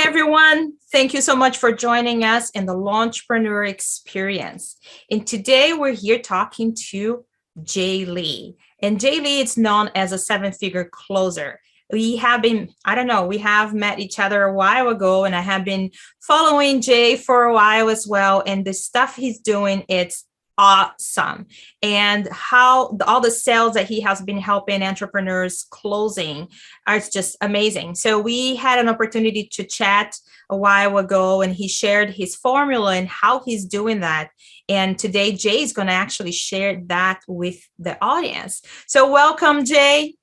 everyone. Thank you so much for joining us in the LaunchPreneur Experience. And today we're here talking to Jay Lee. And Jay Lee is known as a seven-figure closer. We have met each other a while ago, and I have been following Jay for a while as well. And the stuff he's doing, it's awesome. And how all the sales that he has been helping entrepreneurs closing are just amazing. So we had an opportunity to chat a while ago, and he shared his formula and how he's doing that. And today Jay is going to actually share that with the audience. So welcome, Jay.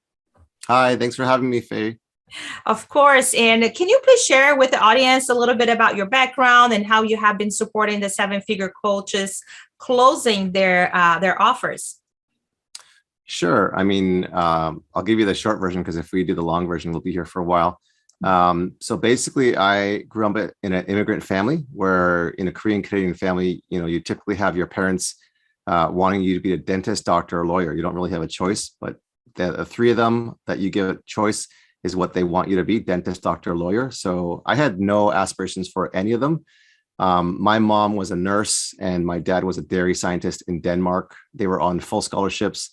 Hi, thanks for having me, Faye. Of course. And can you please share with the audience a little bit about your background and how you have been supporting the seven-figure coaches closing their offers? Sure. I'll give you the short version because if we do the long version, we'll be here for a while. So basically, I grew up in an immigrant family where in a Korean Canadian family, you typically have your parents wanting you to be a dentist, doctor, or lawyer. You don't really have a choice, but the three of them that you give a choice is what they want you to be: dentist, doctor, lawyer. So I had no aspirations for any of them. My mom was a nurse and my dad was a dairy scientist in Denmark. They were on full scholarships,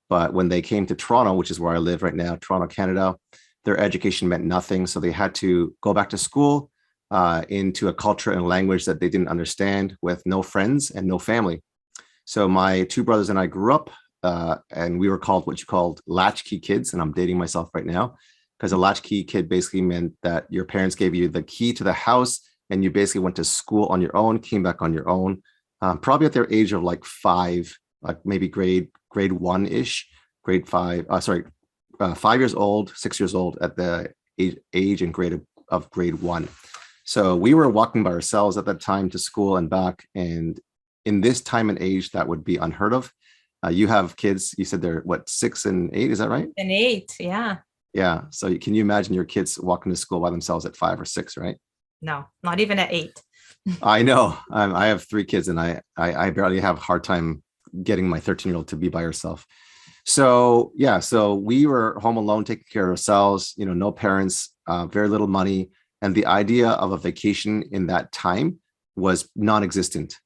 but when they came to Toronto, which is where I live right now, Toronto, Canada, their education meant nothing. So they had to go back to school into a culture and language that they didn't understand, with no friends and no family. So my two brothers and I grew up and we were called what you called latchkey kids. And I'm dating myself right now, because a latchkey kid basically meant that your parents gave you the key to the house and you basically went to school on your own, came back on your own, probably at their age of like 5, like maybe grade 1-ish, grade 5, 5 years old, 6 years old at the age and grade of grade 1. So we were walking by ourselves at that time to school and back. And in this time and age, that would be unheard of. You have kids, you said they're what, 6 and 8, is that right? And 8, yeah. Yeah. So can you imagine your kids walking to school by themselves at 5 or 6, right? No, not even at 8. I know. I have 3 kids and I barely have a hard time getting my 13-year-old to be by herself. So yeah, so we were home alone, taking care of ourselves, no parents, very little money. And the idea of a vacation in that time was non-existent,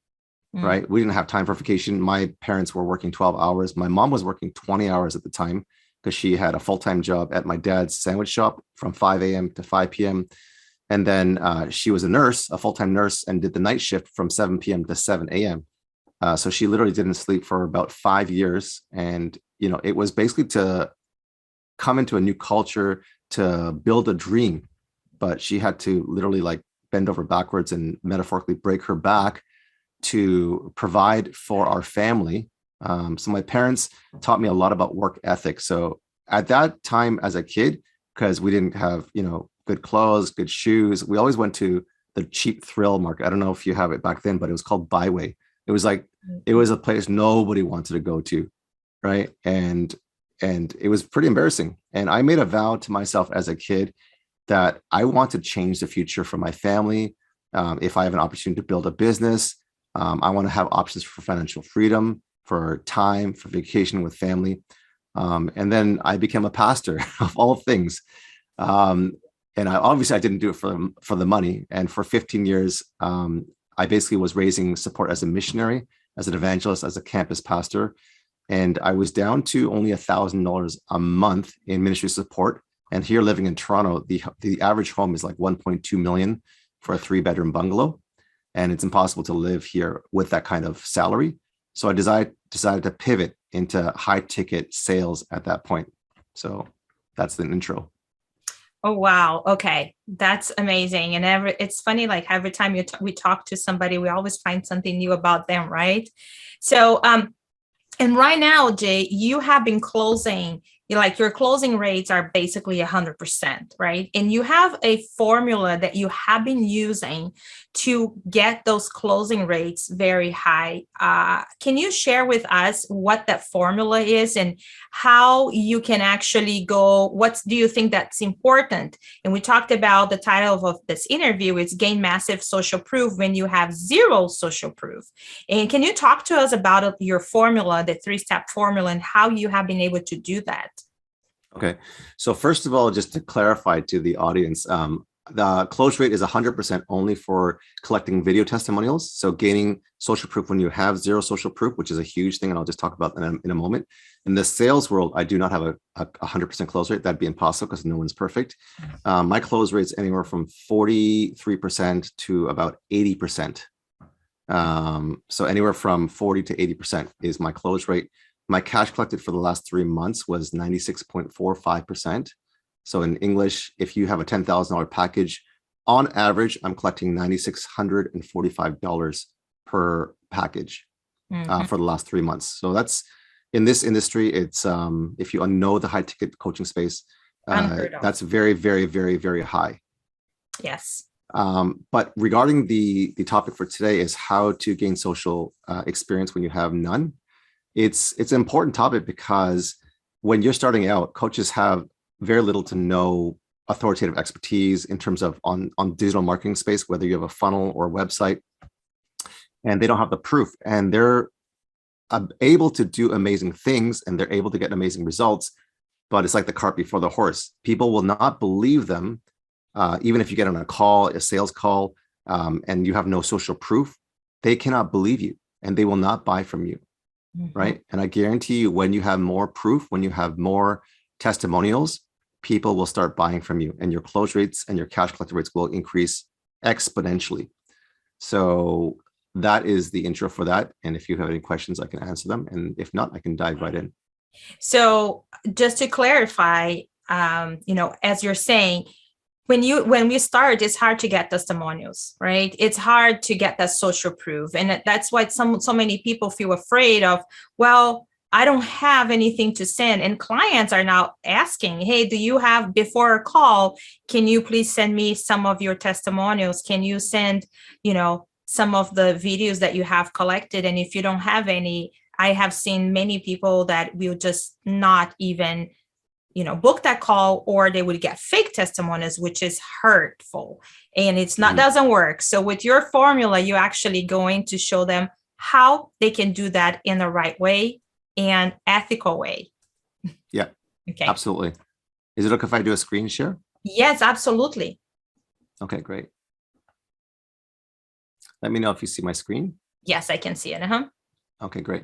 right? We didn't have time for vacation. My parents were working 12 hours. My mom was working 20 hours at the time because she had a full-time job at my dad's sandwich shop from 5 a.m. to 5 p.m. And then she was a nurse, a full-time nurse, and did the night shift from 7 p.m. to 7 a.m. So she literally didn't sleep for about 5 years. And, it was basically to come into a new culture, to build a dream. But she had to literally like bend over backwards and metaphorically break her back to provide for our family. So my parents taught me a lot about work ethic. So at that time as a kid, because we didn't have, good clothes, good shoes, we always went to the cheap thrill market. I don't know if you have it back then, but it was called Byway. It was a place nobody wanted to go to, right? And it was pretty embarrassing. And I made a vow to myself as a kid that I want to change the future for my family. If I have an opportunity to build a business, I want to have options for financial freedom, for time, for vacation with family. And then I became a pastor of all things. And I didn't do it for the money. And for 15 years, I basically was raising support as a missionary, as an evangelist, as a campus pastor. And I was down to only $1,000 a month in ministry support. And here living in Toronto, the average home is like 1.2 million for a 3-bedroom bungalow. And it's impossible to live here with that kind of salary. So I decided to pivot into high ticket sales at that point. So that's the intro. Oh, wow. Okay. That's amazing. And it's funny, like every time we talk to somebody, we always find something new about them, right? So, and right now, Jay, you have been closing, your closing rates are basically 100%, right? And you have a formula that you have been using to get those closing rates very high. Can you share with us what that formula is and how you can actually go? What do you think that's important? And we talked about the title of this interview is Gain Massive Social Proof When You Have Zero Social Proof. And can you talk to us about your formula, the 3-step formula, and how you have been able to do that? Okay. So first of all, just to clarify to the audience, The close rate is 100% only for collecting video testimonials. So gaining social proof when you have zero social proof, which is a huge thing. And I'll just talk about that in a moment. In the sales world, I do not have a 100% close rate. That'd be impossible because no one's perfect. My close rate's anywhere from 43% to about 80%. So anywhere from 40 to 80% is my close rate. My cash collected for the last 3 months was 96.45%. So in English, if you have a $10,000 package, on average, I'm collecting $9,645 per package for the last 3 months. So that's, in this industry, it's if you know the high ticket coaching space, that's very, very, very, very high. Yes. But regarding the topic for today is how to gain social experience when you have none. It's an important topic because when you're starting out, coaches have very little to no authoritative expertise in terms of on digital marketing space, whether you have a funnel or a website, and they don't have the proof, and they're able to do amazing things and they're able to get amazing results, but it's like the cart before the horse. People will not believe them, even if you get on a call, a sales call, and you have no social proof, they cannot believe you and they will not buy from you, right? And I guarantee you, when you have more proof, when you have more testimonials, people will start buying from you, and your close rates and your cash collector rates will increase exponentially. So that is the intro for that. And if you have any questions, I can answer them. And if not, I can dive right in. So just to clarify, as you're saying, when we start, it's hard to get testimonials, right? It's hard to get that social proof. And that's why so many people feel afraid of, well, I don't have anything to send. And clients are now asking, hey, do you have, before a call, can you please send me some of your testimonials? Can you send, some of the videos that you have collected? And if you don't have any, I have seen many people that will just not even, book that call, or they would get fake testimonials, which is hurtful. And it's not, doesn't work. So with your formula, you're actually going to show them how they can do that in the right way and ethical way. Yeah. Okay. Absolutely. Is it okay if I do a screen share? Yes, absolutely. Okay, great. Let me know if you see my screen. Yes, I can see it. Okay, great.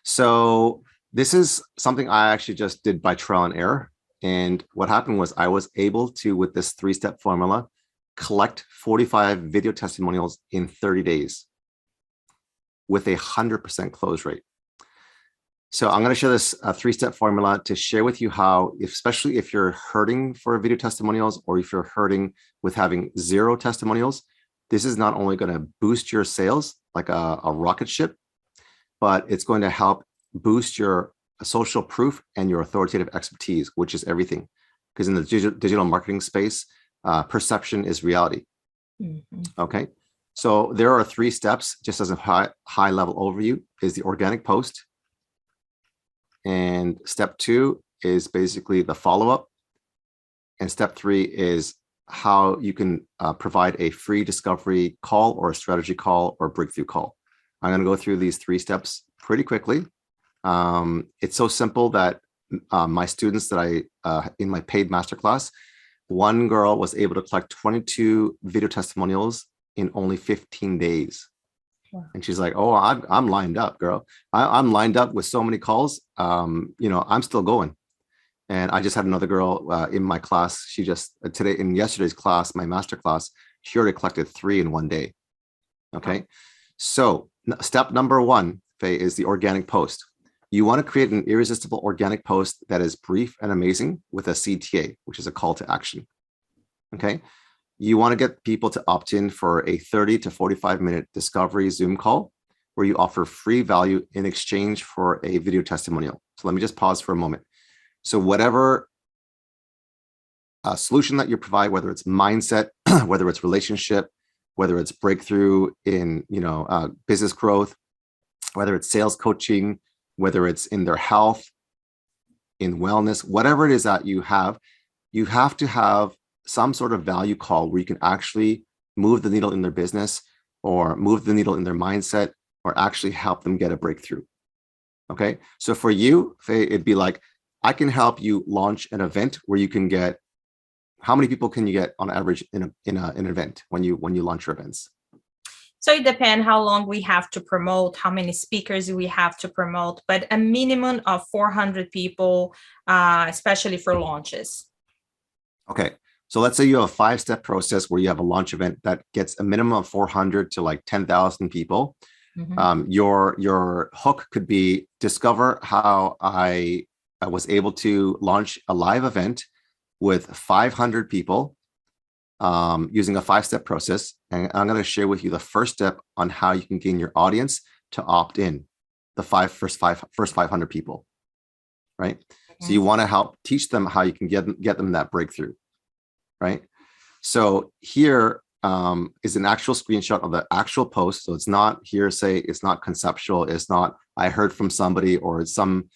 So this is something I actually just did by trial and error. And what happened was I was able to, with this 3-step formula, collect 45 video testimonials in 30 days with a 100% close rate. So I'm going to share this 3-step formula to share with you how, especially if you're hurting for video testimonials, or if you're hurting with having 0 testimonials, this is not only going to boost your sales like a rocket ship, but it's going to help boost your social proof and your authoritative expertise, which is everything. Because in the digital marketing space, perception is reality. Okay. So there are 3 steps, just as a high level overview, is the organic post. And step 2 is basically the follow-up. And step 3 is how you can provide a free discovery call or a strategy call or breakthrough call. I'm going to go through these 3 steps pretty quickly. It's so simple that my students that in my paid masterclass, one girl was able to collect 22 video testimonials in only 15 days. Wow. And she's like, oh, I'm lined up, girl. I'm lined up with so many calls. I'm still going. And I just had another girl in my class. She just in yesterday's class, my master class, she already collected 3 in one day. Okay. Wow. So step number 1, Faye, is the organic post. You want to create an irresistible organic post that is brief and amazing with a CTA, which is a call to action. Okay. You want to get people to opt in for a 30 to 45-minute discovery Zoom call where you offer free value in exchange for a video testimonial. So let me just pause for a moment. So whatever solution that you provide, whether it's mindset, whether it's relationship, whether it's breakthrough in business growth, whether it's sales coaching, whether it's in their health, in wellness, whatever it is that you have to have some sort of value call where you can actually move the needle in their business or move the needle in their mindset or actually help them get a breakthrough. Okay. So for you, Faye, it'd be like, I can help you launch an event where you can get how many people can you get on average in an event when you launch your events? So it depends how long we have to promote, how many speakers we have to promote, but a minimum of 400 people, especially for launches. Okay. So let's say you have a 5-step process where you have a launch event that gets a minimum of 400 to like 10,000 people. Mm-hmm. Your hook could be discover how I was able to launch a live event with 500 people using a 5-step process. And I'm going to share with you the first step on how you can gain your audience to opt in, the first 500 people, right? Mm-hmm. So you want to help teach them how you can get them that breakthrough, right? So here is an actual screenshot of the actual post. So it's not hearsay, it's not conceptual, it's not I heard from somebody or some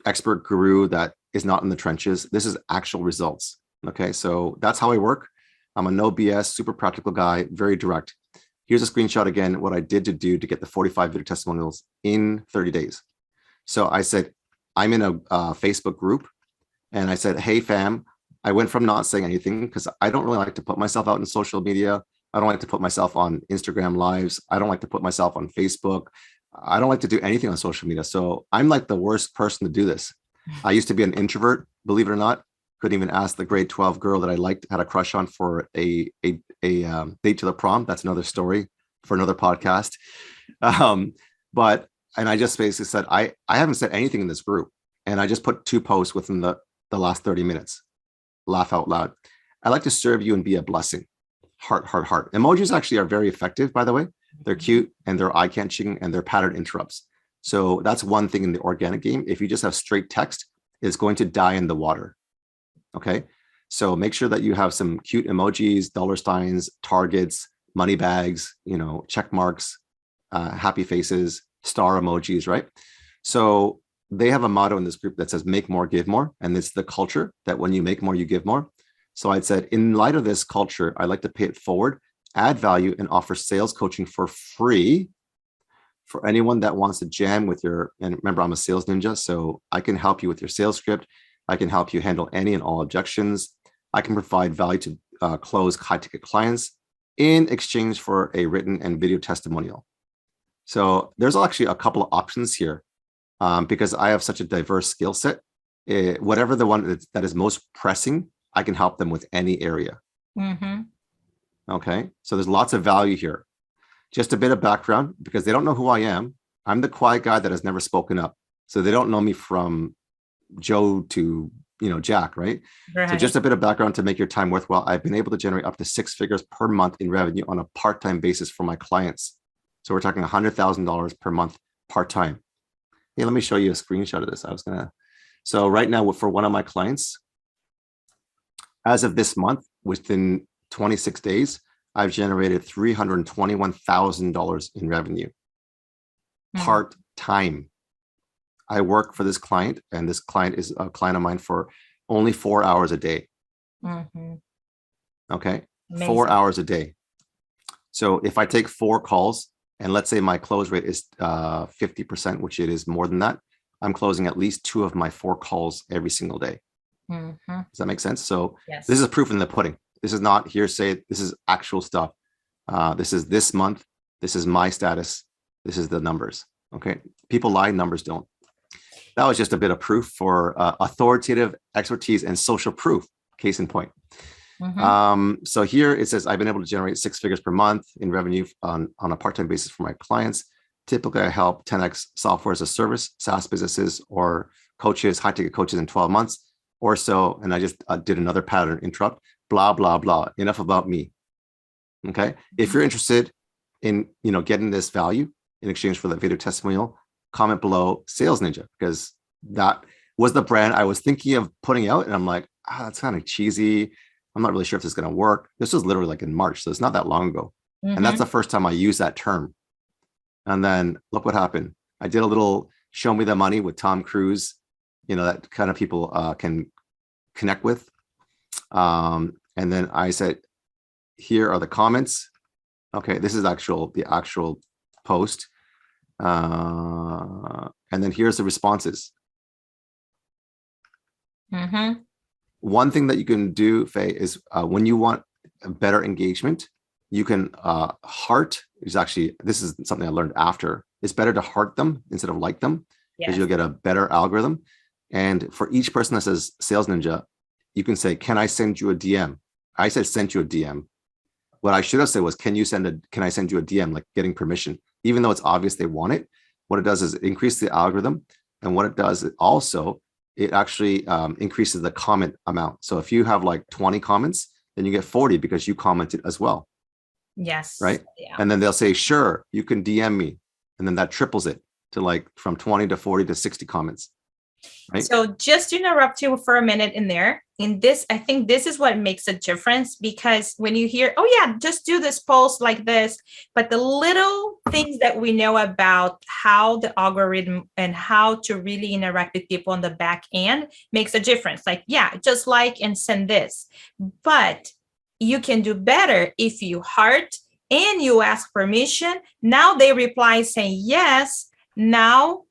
expert guru that is not in the trenches. This is actual results. Okay, so that's how I work. I'm a no BS, super practical guy, very direct. Here's a screenshot again, what I did to do to get the 45 video testimonials in 30 days. So I said, I'm in a Facebook group, and I said, hey fam, I went from not saying anything because I don't really like to put myself out in social media. I don't like to put myself on Instagram lives. I don't like to put myself on Facebook. I don't like to do anything on social media. So I'm like the worst person to do this. I used to be an introvert, believe it or not. Couldn't even ask the grade 12 girl that I liked, had a crush on for a date to the prom. That's another story for another podcast. And I just basically said, I haven't said anything in this group. And I just put 2 posts within the last 30 minutes. Laugh out loud. I like to serve you and be a blessing. Heart, heart, heart. Emojis actually are very effective, by the way. They're cute and they're eye-catching and they're pattern interrupts. So that's one thing in the organic game. If you just have straight text, it's going to die in the water. Okay. So make sure that you have some cute emojis, dollar signs, targets, money bags, check marks, happy faces, star emojis, right? So they have a motto in this group that says make more, give more. And it's the culture that when you make more, you give more. So I said, in light of this culture, I like to pay it forward, add value, and offer sales coaching for free for anyone that wants to jam with and remember, I'm a sales ninja, so I can help you with your sales script. I can help you handle any and all objections. I can provide value to close high-ticket clients in exchange for a written and video testimonial. So there's actually a couple of options here because I have such a diverse skill set. Whatever the one that is most pressing, I can help them with any area. Mm-hmm. Okay, so there's lots of value here. Just a bit of background, because they don't know who I am. I'm the quiet guy that has never spoken up. So they don't know me from Joe to Jack, right? So just a bit of background to make your time worthwhile. I've been able to generate up to 6 figures per month in revenue on a part-time basis for my clients. So we're talking $100,000 per month part-time. Hey, let me show you a screenshot of this. So right now for one of my clients, as of this month, within 26 days, I've generated $321,000 in revenue part-time. I work for this client, and this client is a client of mine for only 4 hours a day. Mm-hmm. Okay, Amazing. 4 hours a day. So if I take 4 calls, and let's say my close rate is 50%, which it is more than that, I'm closing at least 2 of my 4 calls every single day. Mm-hmm. Does that make sense? So yes. This is proof in the pudding. This is not hearsay. This is actual stuff. This is this month. This is my status. This is the numbers. Okay. People lie, numbers don't. That was just a bit of proof for authoritative expertise and social proof. Case in point. Mm-hmm. So here it says, I've been able to generate 6 figures per month in revenue on a part-time basis for my clients. Typically, I help 10x software as a service, SaaS businesses or coaches, high-ticket coaches in 12 months or so. And I just did another pattern interrupt, blah, blah, blah. Enough about me. Okay. If you're interested in, getting this value in exchange for the video testimonial, comment below Sales Ninja, because that was the brand I was thinking of putting out. And I'm like, that's kind of cheesy. I'm not really sure if this is going to work. This was literally like in March. So it's not that long ago. Mm-hmm. And that's the first time I used that term. And then look what happened. I did a little show me the money with Tom Cruise, that kind of people can connect with. And then I said, here are the comments. Okay, this is the actual post. And then here's the responses. Mm-hmm. One thing that you can do, Faye, is when you want a better engagement, you can heart is actually, this is something I learned after. It's better to heart them instead of like them because Yes. you'll get a better algorithm. And for each person that says Sales Ninja, you can say, can I send you a DM? I said, send you a DM. What I should have said was, can I send you a DM, like getting permission, even though it's obvious they want it. What it does is increase the algorithm. And what it does also, it actually increases the comment amount. So if you have like 20 comments, then you get 40 because you commented as well. Yes. Right. Yeah. And then they'll say, sure, you can DM me. And then that triples it to like from 20 to 40 to 60 comments. Right. So just to interrupt you for a minute in there, in this, I think this is what makes a difference, because when you hear, oh yeah, just do this post like this, but the little things that we know about how the algorithm and how to really interact with people on the back end makes a difference. Like, yeah, just like and send this, but you can do better if you heart and you ask permission. Now they reply saying yes. Now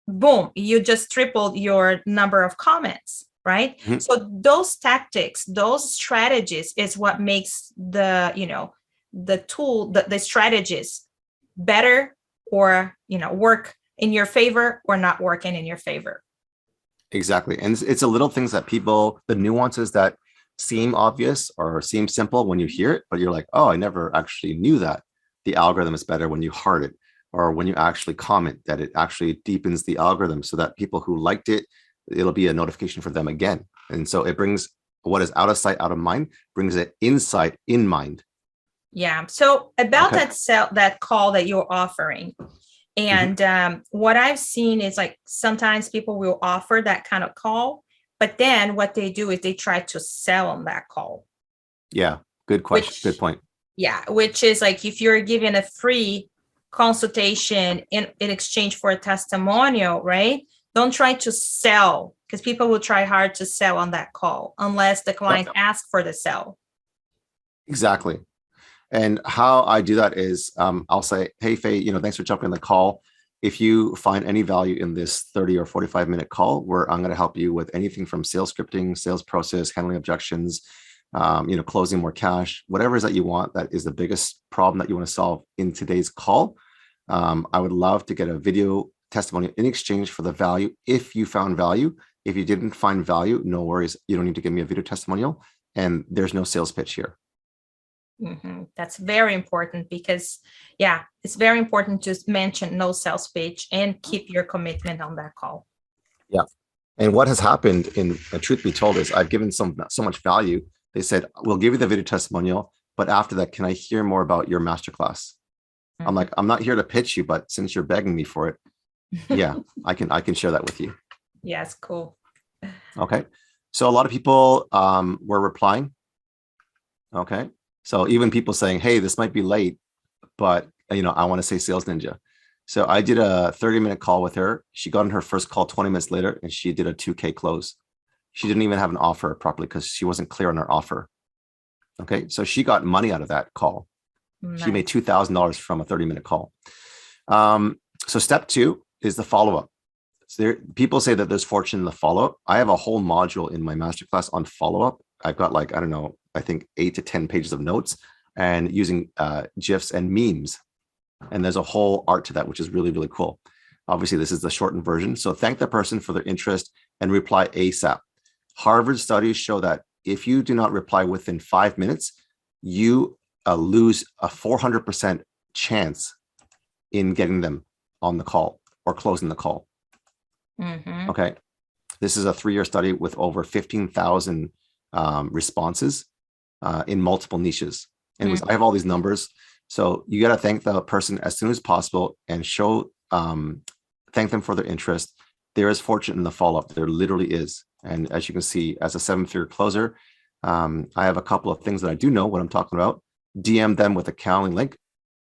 boom, you just tripled your number of comments, right? Mhm. So those tactics, those strategies is what makes the, the tool, the strategies better, or, work in your favor or not working in your favor. Exactly. And it's the little things that people, the nuances that seem obvious or seem simple when you hear it, but you're like, oh, I never actually knew that. The algorithm is better when you heart it, or when you actually comment, that it actually deepens the algorithm so that people who liked it, it'll be a notification for them again. And so it brings what is out of sight, out of mind, brings it inside, in mind. Yeah. So about Okay. that call that you're offering, Mhm. and what I've seen is like sometimes people will offer that kind of call, but then what they do is they try to sell on that call, Yeah. Good question. Good which, point. yeah, which is like if you're given a free consultation in exchange for a testimonial, right? Don't try to sell, because people will try hard to sell on that call unless the client Yep. asks for the sell. Exactly. And how I do that is I'll say, hey, Faye, thanks for jumping on the call. If you find any value in this 30 or 45-minute call, where I'm going to help you with anything from sales scripting, sales process, handling objections, closing more cash, whatever it is that you want, that is the biggest problem that you want to solve in today's call. I would love to get a video testimonial in exchange for the value. If you found value, if you didn't find value, no worries. You don't need to give me a video testimonial, and there's no sales pitch here. Mm-hmm. That's very important, because, yeah, it's very important to mention no sales pitch and keep your commitment on that call. Yeah. And what has happened, in truth be told, is I've given so much value. They said, we'll give you the video testimonial, but after that, can I hear more about your masterclass? Mm-hmm. I'm like, I'm not here to pitch you, but since you're begging me for it, yeah, I can share that with you. Yes, cool. Okay. So a lot of people were replying. Okay. So even people saying, hey, this might be late, but I want to say Sales Ninja. So I did a 30-minute call with her. She got on her first call 20 minutes later, and she did a 2K close. She didn't even have an offer properly because she wasn't clear on her offer. Okay. So she got money out of that call. Nice. She made $2,000 from a 30-minute call. So step 2 is the follow-up. So people say that there's fortune in the follow-up. I have a whole module in my masterclass on follow-up. I've got like, I don't know, I think 8 to 10 pages of notes, and using GIFs and memes. And there's a whole art to that, which is really, really cool. Obviously, this is the shortened version. So thank the person for their interest and reply ASAP. Harvard studies show that if you do not reply within 5 minutes, you lose a 400% chance in getting them on the call or closing the call. Mm-hmm. Okay. This is a 3-year study with over 15,000 responses in multiple niches. Anyways, I have all these numbers. So you got to thank the person as soon as possible and thank them for their interest. There is fortune in the follow-up. There literally is. And as you can see, as a 7-figure closer, I have a couple of things that I do know what I'm talking about. DM them with a Calendly link,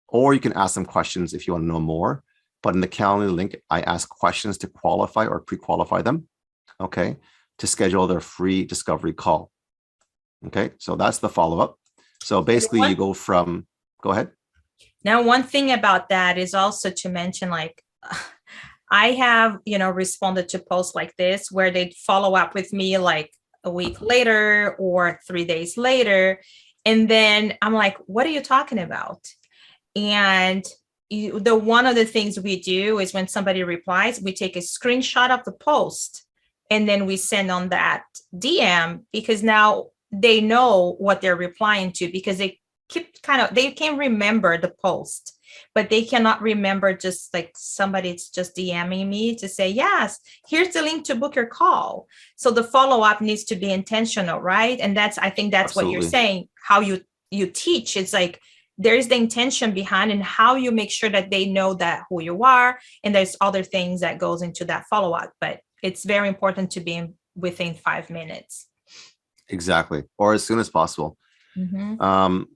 or you can ask them questions if you want to know more. But in the Calendly link, I ask questions to qualify or pre-qualify them, okay, to schedule their free discovery call. Okay, so that's the follow-up. So basically you go ahead. Now, one thing about that is also to mention, like, I have, responded to posts like this where they follow up with me like a week later or 3 days later. And then I'm like, what are you talking about? And one of the things we do is when somebody replies, we take a screenshot of the post and then we send on that DM, because now they know what they're replying to, because they can remember the post, but they cannot remember just like somebody's just DMing me to say, yes, here's the link to book your call. So the follow-up needs to be intentional, right? And I think that's what you're Absolutely. saying, how you teach. It's like, there is the intention behind and how you make sure that they know that who you are. And there's other things that goes into that follow-up, but it's very important to be within 5 minutes. Exactly. Or as soon as possible.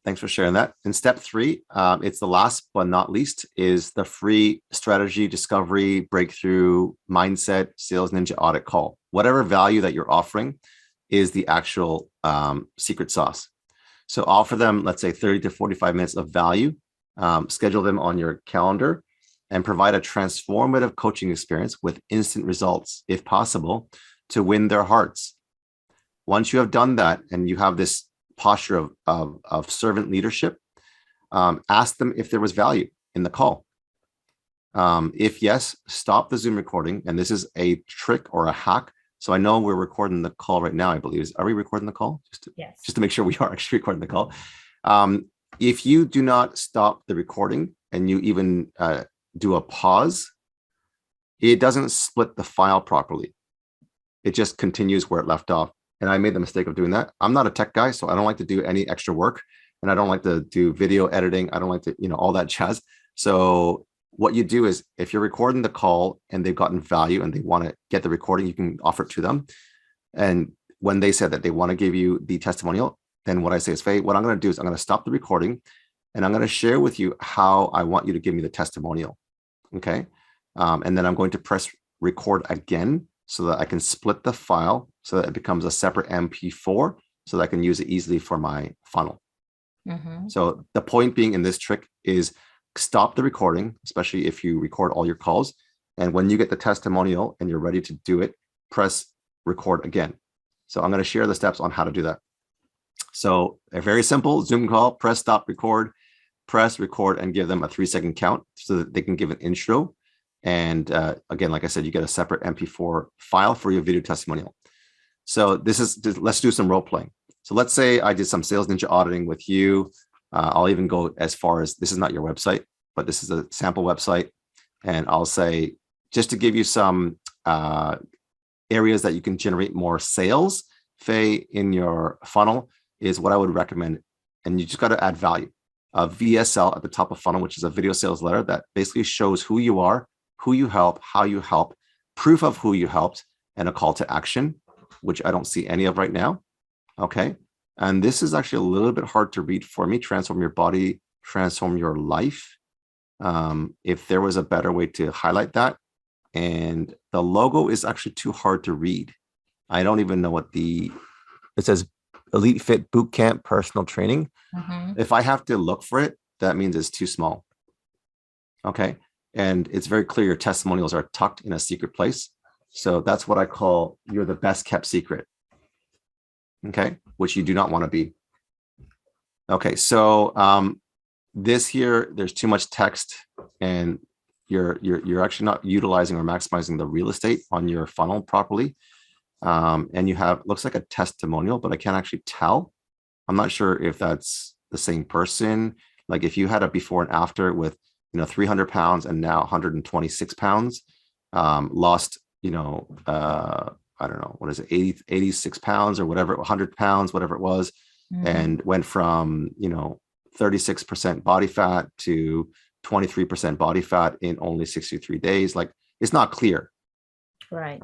Thanks for sharing that. In step 3, it's the last but not least, is the free strategy, discovery, breakthrough, mindset, sales ninja audit call. Whatever value that you're offering is the actual secret sauce. So offer them, let's say 30 to 45 minutes of value, schedule them on your calendar, and provide a transformative coaching experience with instant results, if possible, to win their hearts. Once you have done that and you have this posture of servant leadership, ask them if there was value in the call. If yes, stop the Zoom recording. And this is a trick or a hack. So I know we're recording the call right now, I believe. Are we recording the call? Yes. Just to make sure we are actually recording the call. If you do not stop the recording and you even do a pause, it doesn't split the file properly. It just continues where it left off. And I made the mistake of doing that. I'm not a tech guy, so I don't like to do any extra work. And I don't like to do video editing. I don't like to, all that jazz. So what you do is, if you're recording the call and they've gotten value and they want to get the recording, you can offer it to them. And when they said that they want to give you the testimonial, then what I say is, Faye, what I'm going to do is I'm going to stop the recording and I'm going to share with you how I want you to give me the testimonial. Okay. And then I'm going to press record again so that I can split the file so that it becomes a separate MP4 so that I can use it easily for my funnel. So the point being in this trick is stop the recording, especially if you record all your calls. And when you get the testimonial and you're ready to do it, press record again. So I'm going to share the steps on how to do that. So a very simple Zoom call, press stop record, press record, and give them a 3-second count so that they can give an intro. And again, like I said, you get a separate MP4 file for your video testimonial. So let's do some role playing. So let's say I did some Sales Ninja auditing with you. I'll even go as far as, this is not your website, but this is a sample website. And I'll say, just to give you some areas that you can generate more sales, Faye, in your funnel is what I would recommend. And you just got to add value. A VSL at the top of funnel, which is a video sales letter that basically shows who you are, who you help, how you help, proof of who you helped, and a call to action, which I don't see any of right now. Okay. And this is actually a little bit hard to read for me. Transform your body, transform your life. If there was a better way to highlight that. And the logo is actually too hard to read. I don't even know what it says, Elite Fit Bootcamp Personal Training. If I have to look for it, that means it's too small. Okay. And it's very clear your testimonials are tucked in a secret place. So that's what I call, you're the best kept secret. Okay. Which you do not want to be. Okay. So this here, there's too much text and you're actually not utilizing or maximizing the real estate on your funnel properly. And you have, looks like a testimonial, but I can't actually tell. I'm not sure if that's the same person. Like if you had a before and after with, 300 pounds and now 126 pounds, lost, I don't know, what is it, 86 pounds or whatever, 100 pounds, whatever it was, and went from, 36% body fat to 23% body fat in only 63 days. Like it's not clear. Right.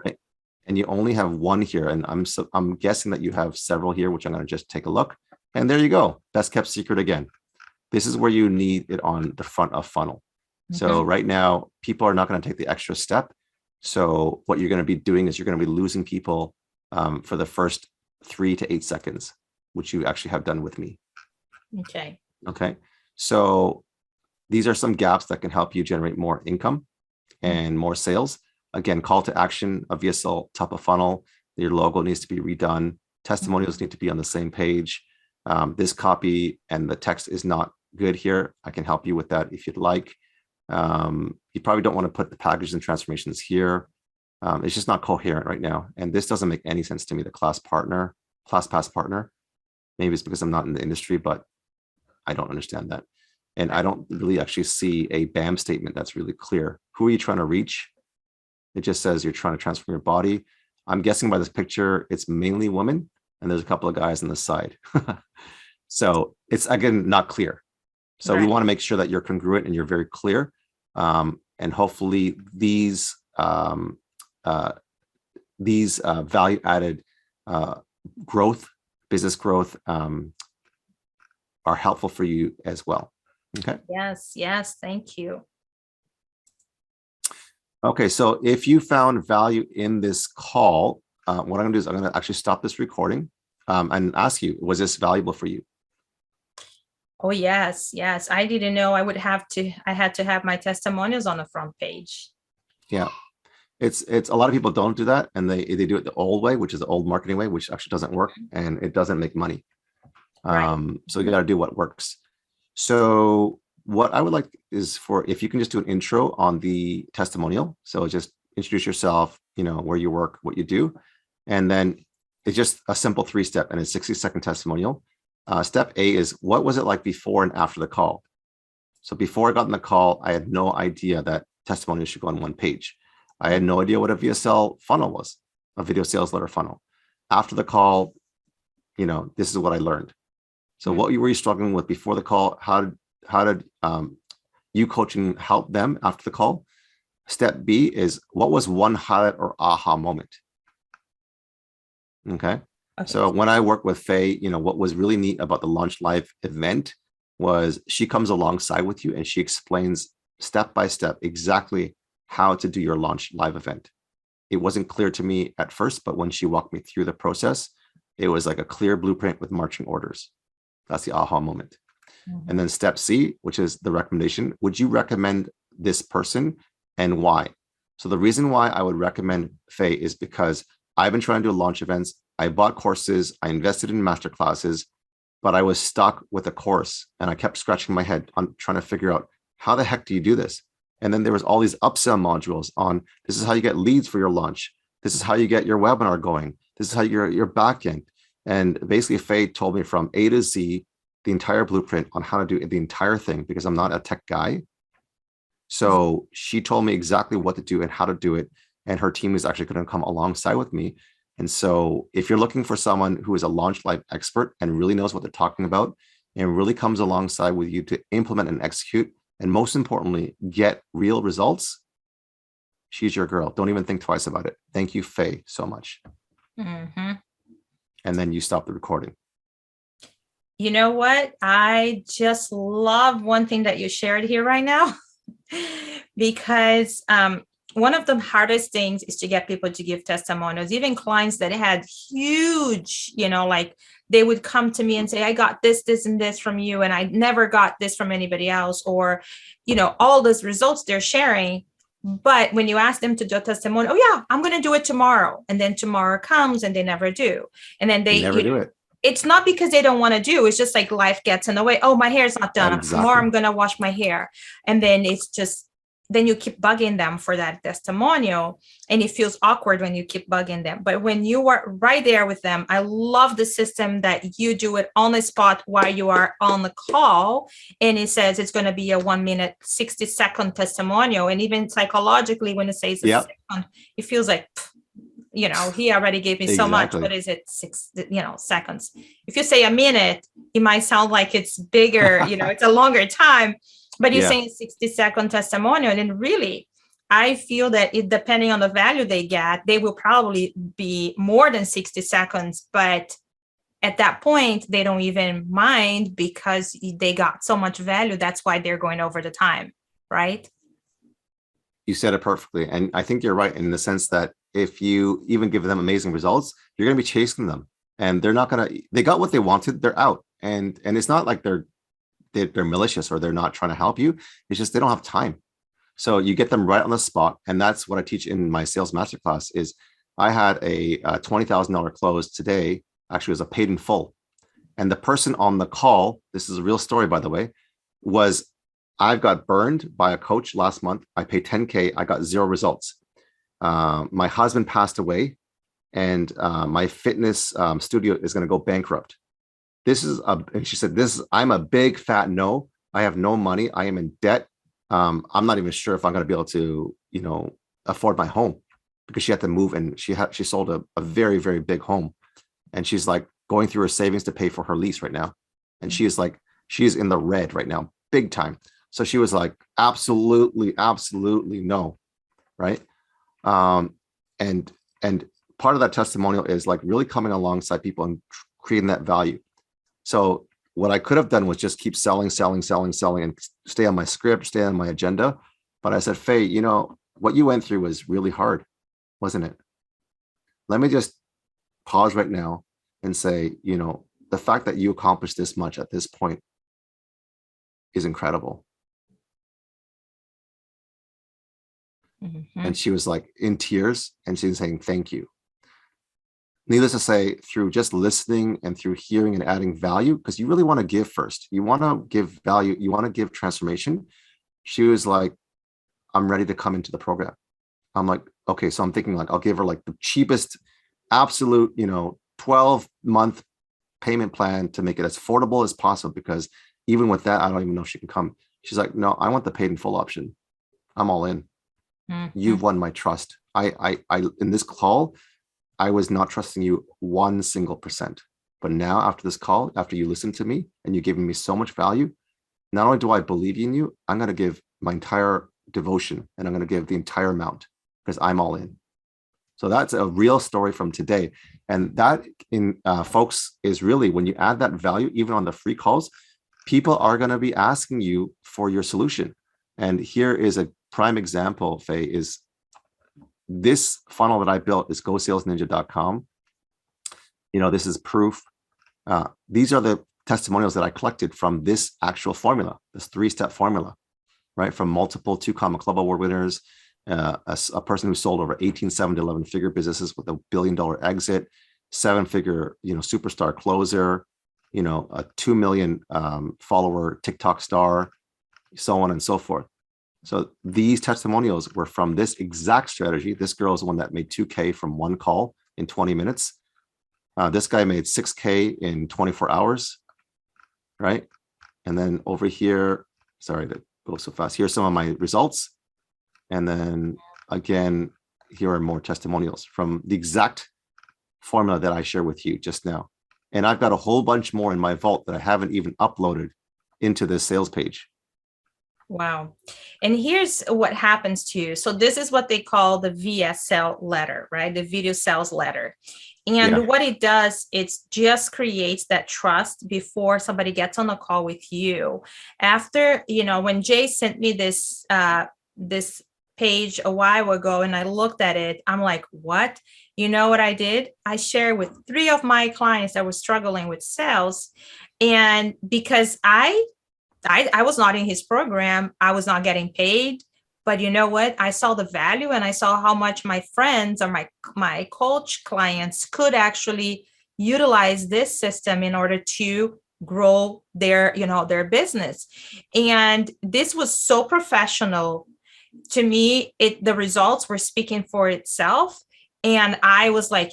And you only have one here. And I'm guessing that you have several here, which I'm going to just take a look. And there you go. Best kept secret again. This is where you need it on the front of funnel. So right now, people are not going to take the extra step. So what you're going to be doing is you're going to be losing people for the first 3 to 8 seconds, which you actually have done with me. Okay. Okay. So these are some gaps that can help you generate more income and more sales. Again, call to action, a VSL top of funnel. Your logo needs to be redone. Testimonials need to be on the same page. This copy and the text is not good here. I can help you with that if you'd like. You probably don't want to put the packages and transformations here. It's just not coherent right now. And this doesn't make any sense to me, the class pass partner. Maybe it's because I'm not in the industry, but I don't understand that. And I don't really actually see a BAM statement that's really clear. Who are you trying to reach? It just says you're trying to transform your body. I'm guessing by this picture, it's mainly women, and there's a couple of guys on the side. So it's, again, not clear. So we want to make sure that you're congruent and you're very clear. And hopefully these value added business growth are helpful for you as well. Okay. Yes. Thank you. Okay. So if you found value in this call, what I'm going to do is I'm going to actually stop this recording and ask you, was this valuable for you? Oh, yes. I didn't know I had to have my testimonials on the front page. Yeah. It's a lot of people don't do that, and they do it the old way, which is the old marketing way, which actually doesn't work, and it doesn't make money. So you got to do what works. So what I would like is if you can just do an intro on the testimonial. So just introduce yourself, where you work, what you do, and then it's just a simple 3-step and a 60-second testimonial. Step A is, what was it like before and after the call? So before I got on the call, I had no idea that testimonials should go on one page. I had no idea what a VSL funnel was, a video sales letter funnel. After the call, this is what I learned. So what were you struggling with before the call? How did you coaching help them after the call? Step B is, what was one highlight or aha moment? Okay. So when I work with Faye, what was really neat about the Launch Live event was she comes alongside with you and she explains step by step exactly how to do your Launch Live event. It wasn't clear to me at first, but when she walked me through the process, it was like a clear blueprint with marching orders. That's the aha moment. Mm-hmm. And then step C, which is the recommendation. Would you recommend this person and why? So the reason why I would recommend Faye is because I've been trying to do launch events. I bought courses, I invested in master classes, but I was stuck with a course and I kept scratching my head on trying to figure out, how the heck do you do this? And then there was all these upsell modules on, this is how you get leads for your launch. This is how you get your webinar going. This is how your back end. And basically Faye told me from A to Z, the entire blueprint on how to do the entire thing, because I'm not a tech guy. So she told me exactly what to do and how to do it. And her team is actually going to come alongside with me. And so if you're looking for someone who is a Launch Live expert and really knows what they're talking about and really comes alongside with you to implement and execute, and most importantly, get real results, she's your girl. Don't even think twice about it. Thank you, Faye, so much. Mm-hmm. And then you stop the recording. You know what? I just love one thing that you shared here right now, because one of the hardest things is to get people to give testimonials, even clients that had huge, like they would come to me and say, I got this, and this from you, and I never got this from anybody else, or, all those results they're sharing. But when you ask them to do a testimonial, oh yeah, I'm going to do it tomorrow. And then tomorrow comes and they never do. And then they never do it. It's not because they don't want to do, it's just like life gets in the way. Oh, my hair's not done. Exactly. Tomorrow I'm going to wash my hair. And then then you keep bugging them for that testimonial, and it feels awkward when you keep bugging them. But when you are right there with them, I love the system that you do it on the spot while you are on the call. And it says it's going to be a 1 minute, 60-second testimonial. And even psychologically, when it says a second, it feels like, he already gave me so much. What is it? 6, seconds. If you say a minute, it might sound like it's bigger, it's a longer time. But you're saying 60-second testimonial. And really, I feel that depending on the value they get, they will probably be more than 60 seconds. But at that point, they don't even mind because they got so much value. That's why they're going over the time, right? You said it perfectly. And I think you're right in the sense that if you even give them amazing results, you're going to be chasing them. And they're not going to, they got what they wanted, they're out. And it's not like they're malicious or they're not trying to help you. It's just they don't have time. So you get them right on the spot. And that's what I teach in my sales masterclass is I had a $20,000 close today Actually, it was a paid in full. And the person on the call, this is a real story, by the way, was I got burned by a coach last month. I paid 10K. I got 0 results. My husband passed away, and my fitness studio is going to go bankrupt. And she said, I'm a big fat no. I have no money. I am in debt. I'm not even sure if I'm going to be able to, afford my home, because she had to move, and she sold a very, very big home. And she's like going through her savings to pay for her lease right now. And she is in the red right now, big time. So she was like, absolutely, absolutely no. Right. And part of that testimonial is like really coming alongside people and creating that value. So what I could have done was just keep selling, and stay on my script, stay on my agenda. But I said, Faye, what you went through was really hard, wasn't it? Let me just pause right now and say, the fact that you accomplished this much at this point is incredible. Mm-hmm. And she was like in tears, and she's saying, thank you. Needless to say, through just listening and through hearing and adding value, because you really want to give first. You want to give value. You want to give transformation. She was like, I'm ready to come into the program. I'm like, okay. So I'm thinking like, I'll give her like the cheapest, absolute, 12-month payment plan to make it as affordable as possible, because even with that, I don't even know if she can come. She's like, no, I want the paid in full option. I'm all in. Mm-hmm. You've won my trust. I in this call, I was not trusting you 1%. But now after this call, after you listened to me and you're giving me so much value, not only do I believe in you, I'm going to give my entire devotion, and I'm going to give the entire amount, because I'm all in. So that's a real story from today. And that, folks, is really when you add that value, even on the free calls, people are going to be asking you for your solution. And here is a prime example, Faye, is this funnel that I built is gosalesninja.com. This is proof. These are the testimonials that I collected from this actual formula, this 3-step formula, right? From multiple 2 Club Award winners, a person who sold over 18 7 to 11 figure businesses with $1 billion exit, 7-figure, superstar closer, a 2 million follower TikTok star, so on and so forth. So these testimonials were from this exact strategy. This girl is the one that made 2K from 1 call in 20 minutes. This guy made 6K in 24 hours, right? And then over here, sorry to go so fast. Here's some of my results. And then again, here are more testimonials from the exact formula that I shared with you just now. And I've got a whole bunch more in my vault that I haven't even uploaded into this sales page. Wow. And here's what happens to you. So this is what they call the VSL letter, right? The video sales letter. And what it does, it just creates that trust before somebody gets on a call with you. After, when Jay sent me this page a while ago and I looked at it, I'm like, what? You know what I did? I shared with 3 of my clients that were struggling with sales. And because I was not in his program, I was not getting paid. But you know what? I saw the value, and I saw how much my friends or my coach clients could actually utilize this system in order to grow their business. And this was so professional. To me, the results were speaking for itself. And I was like,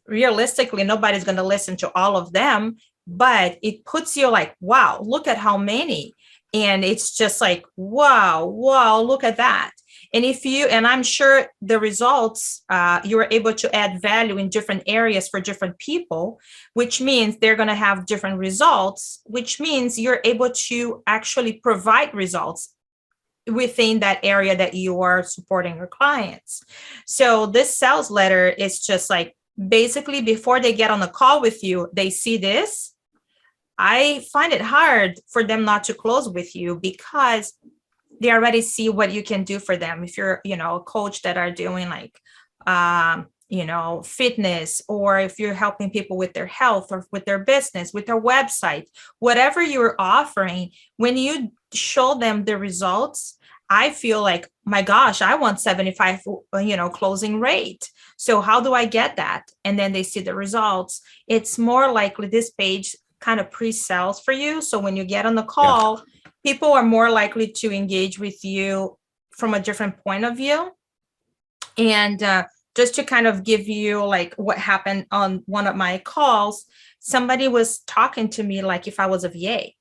realistically, nobody's going to listen to all of them, but it puts you like, wow, look at how many. And it's just like, wow, look at that. And I'm sure the results, you were able to add value in different areas for different people, which means they're going to have different results, which means you're able to actually provide results within that area that you are supporting your clients. So this sales letter is just like, basically before they get on the call with you, they see this. I find it hard for them not to close with you, because they already see what you can do for them. If you're, a coach that are doing like, fitness, or if you're helping people with their health or with their business, with their website, whatever you're offering, when you show them the results, I feel like, my gosh, I want 75, closing rate. So how do I get that? And then they see the results. It's more likely this page kind of pre-sells for you. So when you get on the Yeah. call, people are more likely to engage with you from a different point of view. And just to kind of give you like what happened on one of my calls, somebody was talking to me like if I was a VA.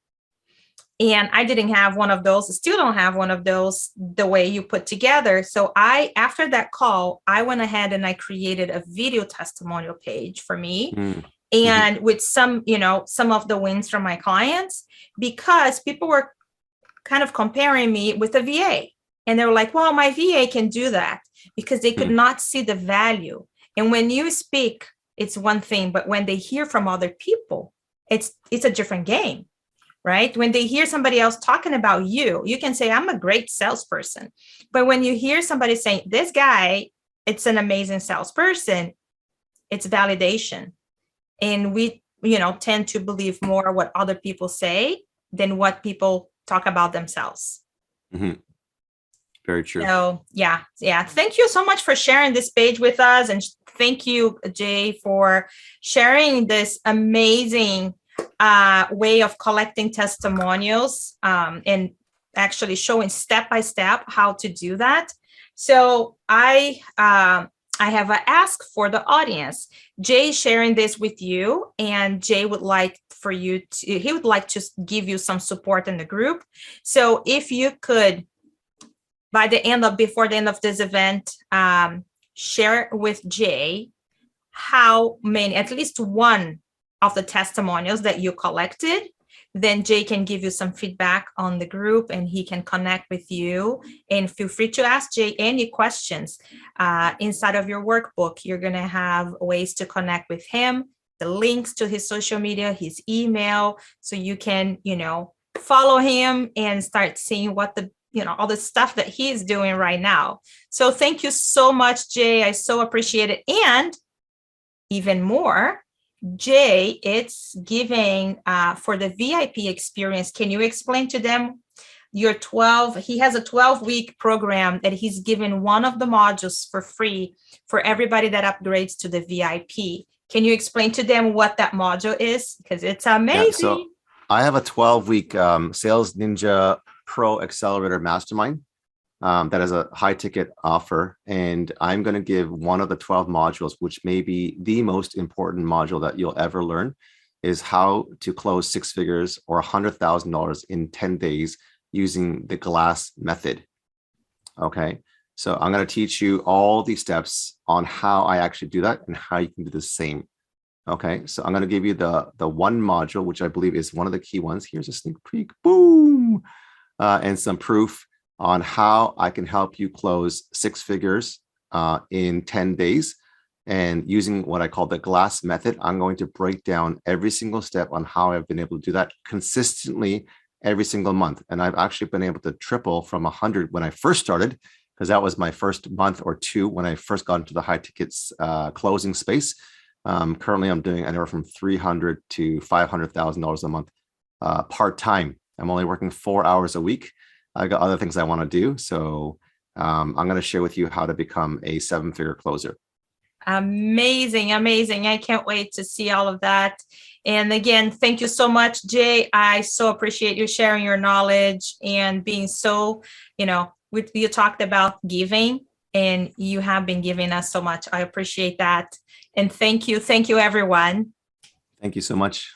And I didn't have one of those, still don't have one of those the way you put together. So after that call, I went ahead and I created a video testimonial page for me. Mm-hmm. And with some of the wins from my clients, because people were kind of comparing me with a VA. And they were like, well, my VA can do that, because they could not see the value. And when you speak, it's one thing, but when they hear from other people, it's a different game. Right? When they hear somebody else talking about you, you can say, I'm a great salesperson. But when you hear somebody saying, this guy, it's an amazing salesperson, it's validation. And we, tend to believe more what other people say than what people talk about themselves. Mm-hmm. Very true. So yeah. Thank you so much for sharing this page with us. And thank you, Jay, for sharing this amazing way of collecting testimonials and actually showing step by step how to do that. So I have an ask for the audience. Jay sharing this with you, and Jay would like for you to, he would like to give you some support in the group. So if you could, before the end of this event, share with Jay how many, at least one of the testimonials that you collected, then Jay can give you some feedback on the group and he can connect with you. And feel free to ask Jay any questions. Inside of your workbook, you're going to have ways to connect with him, the links to his social media, his email, so you can, follow him and start seeing what all the stuff that he's doing right now. So thank you so much, Jay. I so appreciate it. And even more, Jay, it's giving for the VIP experience. Can you explain to them he has a 12-week program that he's given one of the modules for free for everybody that upgrades to the VIP. Can you explain to them what that module is? Because it's amazing. Yeah, so I have a 12-week Sales Ninja Pro Accelerator Mastermind that is a high ticket offer. And I'm going to give one of the 12 modules, which may be the most important module that you'll ever learn, is how to close six figures or $100,000 in 10 days using the glass method. Okay. So I'm going to teach you all these steps on how I actually do that and how you can do the same. Okay. So I'm going to give you the one module, which I believe is one of the key ones. Here's a sneak peek, boom, and some proof on how I can help you close six figures in 10 days. And using what I call the glass method, I'm going to break down every single step on how I've been able to do that consistently every single month. And I've actually been able to triple from 100 when I first started, because that was my first month or two when I first got into the high tickets closing space. Currently, I'm doing anywhere from $300,000 to $500,000 a month part-time. I'm only working 4 hours a week. I got other things I want to do. So I'm going to share with you how to become a seven-figure closer. Amazing. I can't wait to see all of that. And again, thank you so much, Jay. I so appreciate you sharing your knowledge and being so, you talked about giving, and you have been giving us so much. I appreciate that. And thank you. Thank you, everyone. Thank you so much.